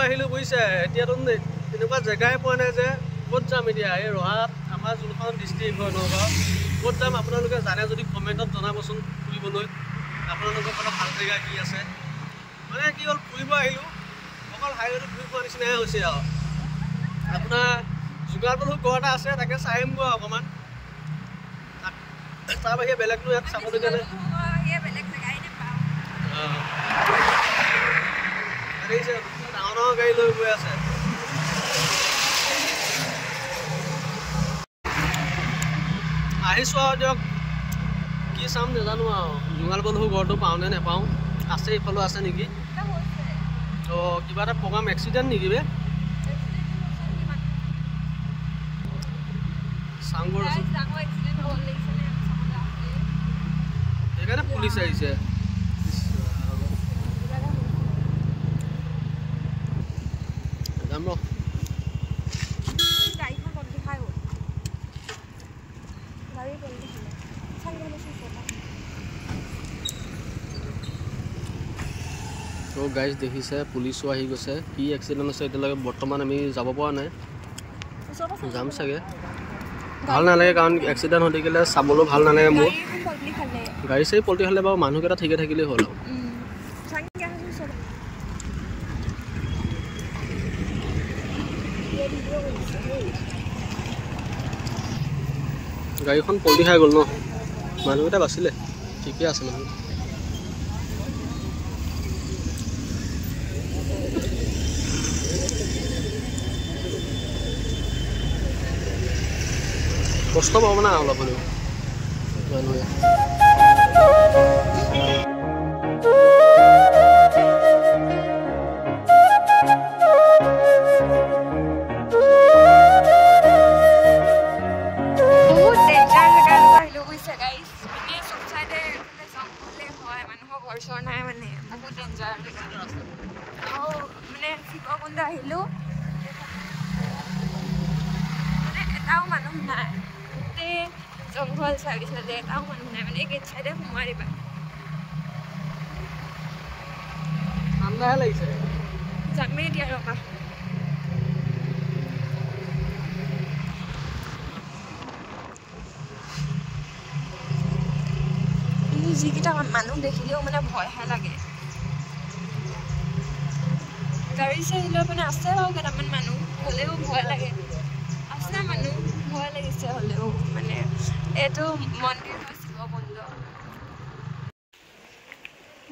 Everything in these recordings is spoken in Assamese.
আহিলোঁ বুজিছে এতিয়াতো তেনেকুৱা জেগাই পোৱা নাই যে ক'ত যাম এতিয়া এই ৰহাত আমাৰ যোনখন ডিষ্ট্ৰিক্ট হয় নগাঁও ক'ত যাম আপোনালোকে জানে যদি কমেণ্টত জনাবচোন ফুৰিবলৈ আপোনালোকৰ পৰা ভাল জেগা কি আছে মানে কি হ'ল ফুৰিব আহিলোঁ অকল হাইৱেটো ঘূৰি পোৱা নিচিনাহে হৈছে আৰু আপোনাৰ যোগাৰটো ঘৰ এটা আছে তাকে চাই আহিমগৈ অকণমান তাৰ বাহিৰে বেলেগটো ইয়াত চাবলগীয়া নাই ডাঙৰ ডাঙৰ গাড়ী লৈ গৈ আছে আহিছোঁ আৰু দিয়ক কি চাম নাজানো আৰু জোঙাল বন্ধু ঘৰটো পাওঁনে নাপাওঁ আছে ইফালেও আছে নেকি তো কিবা এটা প্ৰগ্ৰাম এক্সিডেণ্ট নেকি বে চাংগৰ সেইকাৰণে পুলিচ আহিছে যাম ৰ তো গাইজ দেখিছে পুলিচো আহি গৈছে কি এক্সিডেণ্ট আছে এতিয়ালৈকে বৰ্তমান আমি যাব পৰা নাই যাম চাগে ভাল নালাগে কাৰণ এক্সিডেণ্ট হৈ থাকিলে চাবলৈ ভাল নালাগে মোৰ গাড়ী চাড়ী পল্টি খালে বাৰু মানুহকেইটা ঠিকে থাকিলেই হ'ল আৰু গাড়ীখন পল্টি খাই গ'ল ন মানুহকেইটা বাচিলে ঠিকে আছে মানুহ কষ্ট পাব না অলপ হ'লেও মানুহে নাই মানে বহুত ডেঞ্জাৰ মানে শিৱকুণ্ড আহিলোঁ মানে এটাও মানুহ নাই গোটেই জংঘল চাৰিচতে এটাও মানুহ নাই মানে এই গেট চাইডে সোমাই দিবা ঠাণ্ডাহে লাগিছে যামেই দিয়া ৰবা যিকেইটা মানুহ দেখিলেও মানে ভয়হে লাগে গাড়ী চাড়ী লৈ মানে আছে বাৰু কেইটামান মানুহ হ'লেও ভয় লাগে আছে মানুহ ভয় লাগিছে হ'লেও মানে এইটো মন্দিৰ হয় শিৱকুণ্ড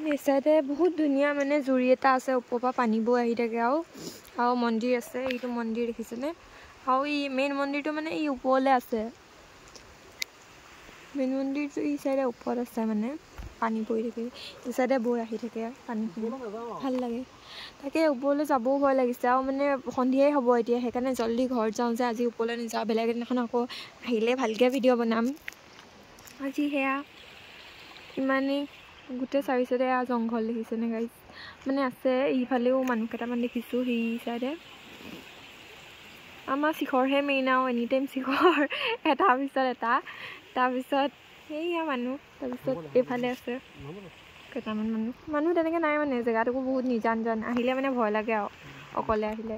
নিচাইতে বহুত ধুনীয়া মানে জুৰি এটা আছে ওপৰৰ পৰা পানী বৈ আহি থাকে আৰু মন্দিৰ আছে এইটো মন্দিৰ দেখিছেনে আৰু ই মেইন মন্দিৰটো মানে ই ওপৰলৈ আছে মেইন মন্দিৰটো ই চাইডে ওপৰত আছে মানে পানী পৰি থাকে ই চাইডে বৈ আহি থাকে পানীখিনি ভাল লাগে তাকে ওপৰলৈ যাবও ভয় লাগিছে আৰু মানে সন্ধিয়াই হ'ব এতিয়া সেইকাৰণে জল্দি ঘৰত যাওঁ যে আজি ওপৰলৈ নাযাওঁ বেলেগ এদিনাখন আকৌ আহিলে ভালকৈ ভিডিঅ' বনাম আজি সেয়া ইমানেই গোটেই চাৰিচতে জংঘল দেখিছেনে গাইজ মানে আছে ইফালেও মানুহ কেইটামান দেখিছোঁ সি চাইডে আমাৰ শিখৰহে মেইন আৰু এনি টাইম শিখৰ এটাৰ পিছত এটা তাৰপিছত সেয়া মানুহ তাৰপিছত এইফালে আছে কেইটামান মানুহ তেনেকৈ নাই মানে জেগাটোকো বহুত নিজান আহিলে মানে ভয় লাগে আৰু অকলে আহিলে